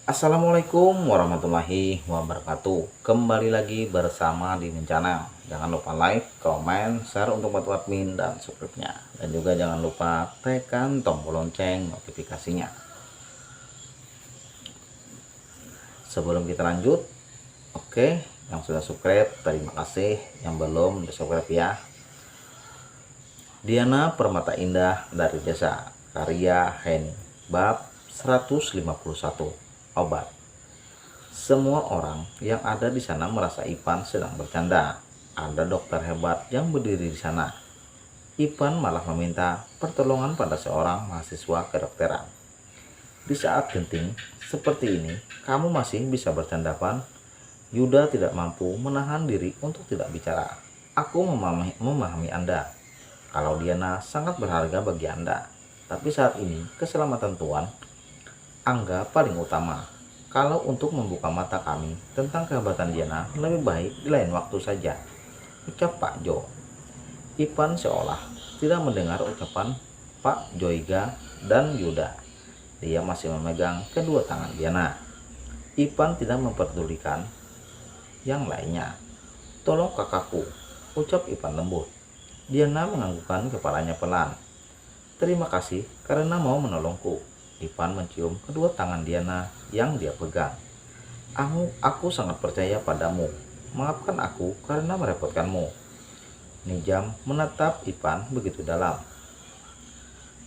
Assalamualaikum warahmatullahi wabarakatuh. Kembali lagi bersama Dimin Channel. Jangan lupa like, komen, share untuk bantu admin dan subscribe-nya. Dan juga jangan lupa tekan tombol lonceng notifikasinya. Sebelum kita lanjut, oke, yang sudah subscribe terima kasih, yang belum di subscribe ya. Diana Permata Indah dari Desa, karya Heni, bab 151, obat. Semua orang yang ada di sana merasa Ipan sedang bercanda. Ada dokter hebat yang berdiri di sana. Ipan malah meminta pertolongan pada seorang mahasiswa kedokteran. Di saat genting seperti ini, kamu masih bisa bercanda, Pan? Yuda tidak mampu menahan diri untuk tidak bicara. Aku memahami Anda. Kalau Diana sangat berharga bagi Anda. Tapi saat ini, keselamatan Tuan Angga paling utama. Kalau untuk membuka mata kami tentang kehebatan Diana, lebih baik di lain waktu saja, ucap Pak Jo. Ipan seolah tidak mendengar ucapan Pak Joiga dan Yuda. Dia masih memegang kedua tangan Diana. Ipan tidak memperdulikan yang lainnya. Tolong kakakku, ucap Ipan lembut. Diana menganggukkan kepalanya pelan. Terima kasih karena mau menolongku. Ipan mencium kedua tangan Diana yang dia pegang. Aku sangat percaya padamu. Maafkan aku karena merepotkanmu. Nijam menatap Ipan begitu dalam.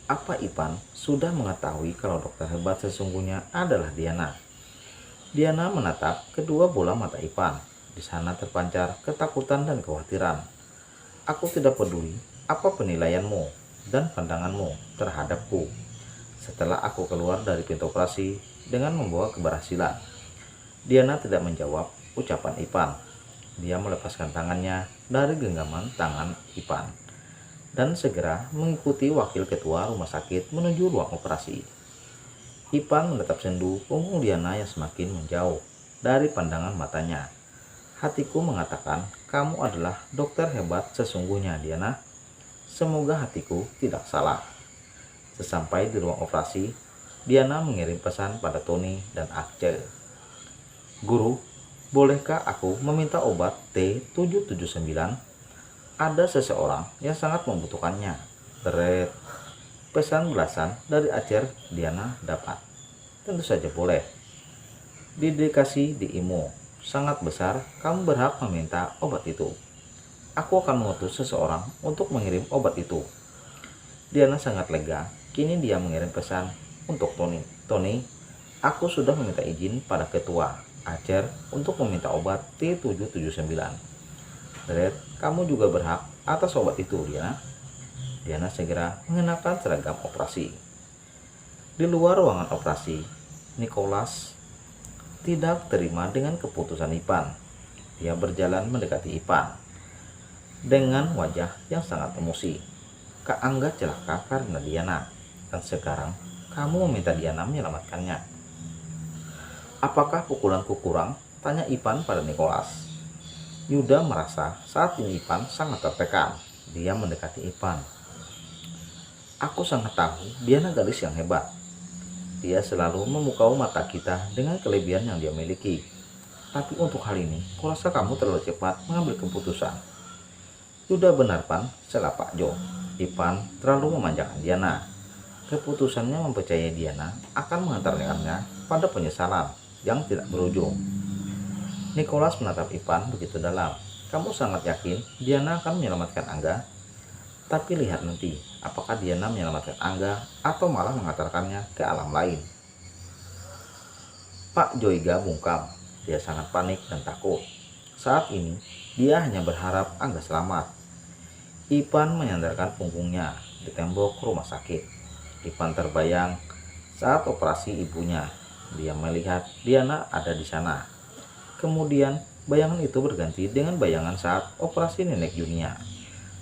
Apa Ipan sudah mengetahui kalau dokter hebat sesungguhnya adalah Diana? Diana menatap kedua bola mata Ipan. Di sana terpancar ketakutan dan kekhawatiran. Aku tidak peduli apa penilaianmu dan pandanganmu terhadapku. Setelah aku keluar dari pintu operasi dengan membawa keberhasilan. Diana tidak menjawab ucapan Ipan. Dia melepaskan tangannya dari genggaman tangan Ipan dan segera mengikuti wakil ketua rumah sakit menuju ruang operasi. Ipan menatap sendu punggung Diana yang semakin menjauh dari pandangan matanya. Hatiku mengatakan kamu adalah dokter hebat sesungguhnya, Diana. Semoga hatiku tidak salah. Sesampai di ruang operasi, Diana mengirim pesan pada Tony dan Aceh. Guru, bolehkah aku meminta obat T779? Ada seseorang yang sangat membutuhkannya. Teret. Pesan belasan dari Aceh Diana dapat. Tentu saja boleh. Dedikasi di IMO sangat besar, kamu berhak meminta obat itu. Aku akan mengutus seseorang untuk mengirim obat itu. Diana sangat lega. Kini dia mengirim pesan untuk Tony. Tony, aku sudah meminta izin pada ketua Acer untuk meminta obat T779. Red, kamu juga berhak atas obat itu, Diana. Diana segera mengenakan seragam operasi. Di luar ruangan operasi, Nicholas tidak terima dengan keputusan Ipan. Dia berjalan mendekati Ipan dengan wajah yang sangat emosi. Kak Angga celaka karena Diana, dan sekarang kamu meminta Diana menyelamatkannya. Apakah pukulanku kurang? Tanya Ipan pada Nicholas. Yuda merasa saat ini Ipan sangat tertekan. Dia mendekati Ipan. Aku sangat tahu Diana gadis yang hebat. Dia selalu memukau mata kita dengan kelebihan yang dia miliki. Tapi untuk hal ini, kurasa kamu terlalu cepat mengambil keputusan. Yuda benar, Pan, sela Pak Jo. Ipan terlalu memanjakan Diana. Keputusannya mempercayai Diana akan mengantarkannya pada penyesalan yang tidak berujung. Nicholas menatap Ipan begitu dalam. Kamu sangat yakin Diana akan menyelamatkan Angga? Tapi lihat nanti, apakah Diana menyelamatkan Angga atau malah mengantarkannya ke alam lain. Pak Joiga bungkam. Dia sangat panik dan takut. Saat ini, dia hanya berharap Angga selamat. Ipan menyandarkan punggungnya di tembok rumah sakit. Ipan terbayang saat operasi ibunya. Dia melihat Diana ada di sana. Kemudian bayangan itu berganti dengan bayangan saat operasi nenek Junia.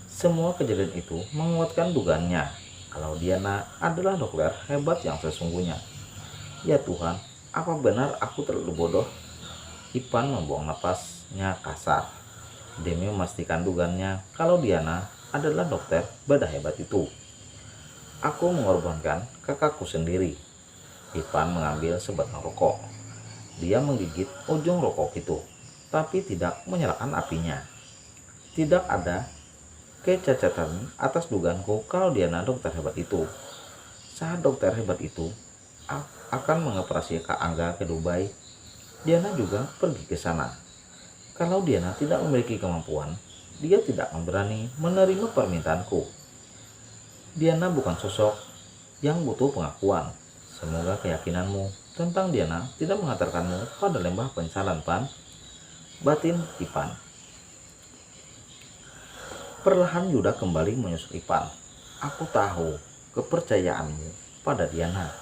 Semua kejadian itu menguatkan dugaannya kalau Diana adalah dokter hebat yang sesungguhnya. Ya Tuhan, apa benar aku terlalu bodoh? Ipan membuang napasnya kasar demi memastikan dugaannya kalau Diana adalah dokter bedah hebat itu. Aku mengorbankan kakakku sendiri. Ipan mengambil sebatang rokok. Dia menggigit ujung rokok itu, tapi tidak menyalakan apinya. Tidak ada kecacatan atas dugaanku kalau Diana dokter hebat itu. Saat dokter hebat itu akan mengoperasi Kak Angga ke Dubai, Diana juga pergi ke sana. Kalau Diana tidak memiliki kemampuan, dia tidak akan berani menerima permintaanku. Diana bukan sosok yang butuh pengakuan. Semoga keyakinanmu tentang Diana tidak mengantarkanmu pada lembah penyesalan, Pan. Batin Ipan. Perlahan Yuda kembali menyusul Ipan. Aku tahu kepercayaanmu pada Diana.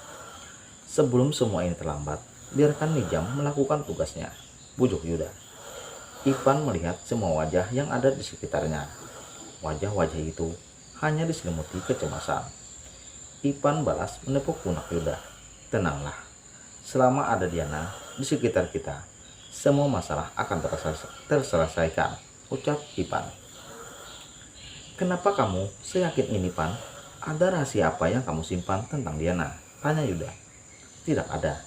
Sebelum semua ini terlambat, biarkan Nijam melakukan tugasnya, bujuk Yuda. Ipan melihat semua wajah yang ada di sekitarnya. Wajah-wajah itu hanya diselimuti kecemasan. Ipan balas menepuk pundak Yuda. Tenanglah, selama ada Diana di sekitar kita, semua masalah akan terselesaikan, ucap Ipan. Kenapa kamu seyakin ini, Pan? Ada rahasia apa yang kamu simpan tentang Diana? Tanya Yuda. Tidak ada.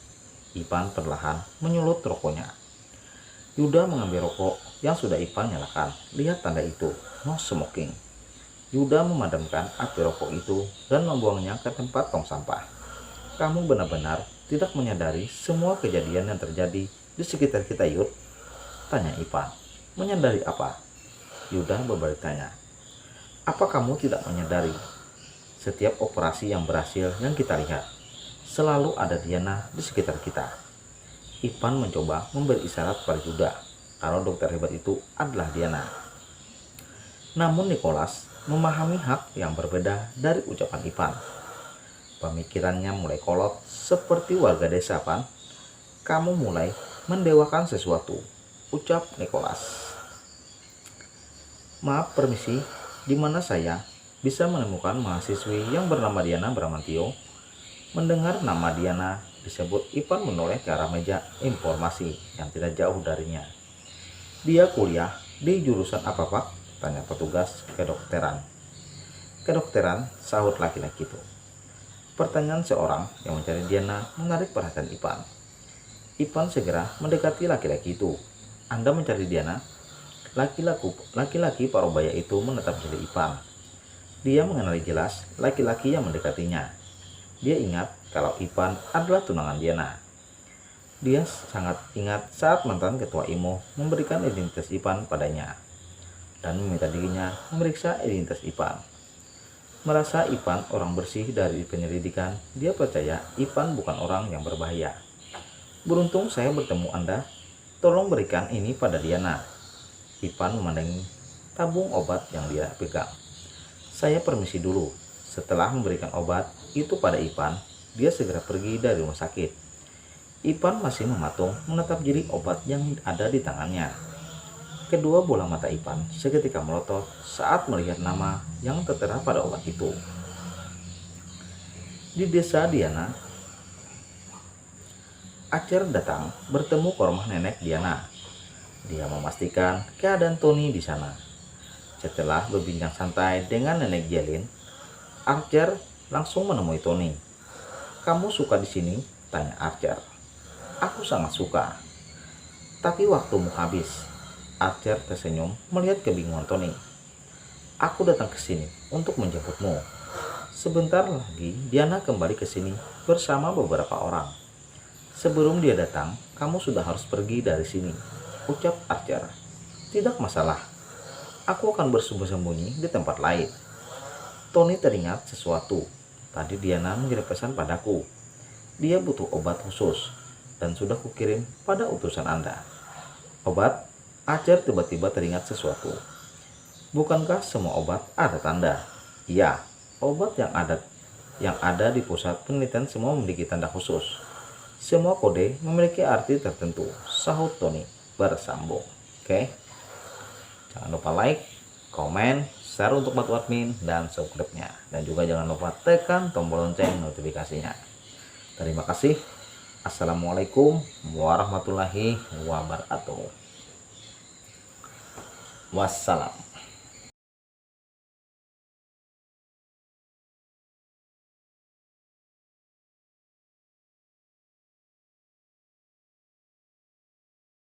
Ipan perlahan menyulut rokoknya. Yuda mengambil rokok yang sudah Ipan nyalakan. Lihat tanda itu, no smoking. Yuda memadamkan api rokok itu dan membuangnya ke tempat tong sampah. Kamu benar-benar tidak menyadari semua kejadian yang terjadi di sekitar kita, Yud? Tanya Ipan. Menyadari apa? Yuda berbalik tanya. Apa kamu tidak menyadari? Setiap operasi yang berhasil yang kita lihat, selalu ada Diana di sekitar kita. Ipan mencoba memberi isyarat pada Yuda kalau dokter hebat itu adalah Diana. Namun Nicholas memahami hak yang berbeda dari ucapan Ipan. Pemikirannya mulai kolot seperti warga desa, Pan. Kamu mulai mendewakan sesuatu, ucap Nicholas. Maaf, permisi, di mana saya bisa menemukan mahasiswi yang bernama Diana Bramantio? Mendengar nama Diana disebut, Ipan menoleh ke arah meja informasi yang tidak jauh darinya. Dia kuliah di jurusan apa, Pak? Tanya petugas kedokteran. Kedokteran, sahut laki-laki itu. Pertanyaan seorang yang mencari Diana menarik perhatian Ipan. Ipan segera mendekati laki-laki itu. Anda mencari Diana? Laki-laki parubaya itu menatap jeli Ipan. Dia mengenali jelas laki-laki yang mendekatinya. Dia ingat kalau Ipan adalah tunangan Diana. Dia sangat ingat saat mantan ketua IMO memberikan identitas Ipan padanya dan meminta dirinya memeriksa identitas Ipan. Merasa Ipan orang bersih dari penyelidikan, dia percaya Ipan bukan orang yang berbahaya. Beruntung saya bertemu Anda. Tolong berikan ini pada Diana. Ipan memandangi tabung obat yang dia pegang. Saya permisi dulu. Setelah memberikan obat itu pada Ipan, dia segera pergi dari rumah sakit. Ipan masih mematung menatap jeli obat yang ada di tangannya. Kedua bola mata Ipan seketika melotot saat melihat nama yang tertera pada obat itu. Di desa Diana, Acer datang bertemu ke rumah nenek Diana. Dia memastikan keadaan Tony di sana. Setelah berbincang santai dengan nenek Jelin, Archer langsung menemui Tony. Kamu suka di sini? Tanya Archer. Aku sangat suka. Tapi waktumu habis. Archer tersenyum melihat kebingungan Tony. Aku datang ke sini untuk menjemputmu. Sebentar lagi Diana kembali ke sini bersama beberapa orang. Sebelum dia datang, kamu sudah harus pergi dari sini, ucap Archer. Tidak masalah. Aku akan bersembunyi di tempat lain. Tony teringat sesuatu. Tadi Diana mengirim pesan padaku. Dia butuh obat khusus dan sudah kukirim pada utusan Anda. Obat? Archer tiba-tiba teringat sesuatu. Bukankah semua obat ada tanda? Iya, obat yang ada di pusat penelitian semua memiliki tanda khusus. Semua kode memiliki arti tertentu, sahut Tony bersambung. Oke. Jangan lupa like, komen, share untuk bantu admin dan subscribe-nya. Dan juga jangan lupa tekan tombol lonceng notifikasinya. Terima kasih. Assalamualaikum warahmatullahi wabarakatuh. Wassalam.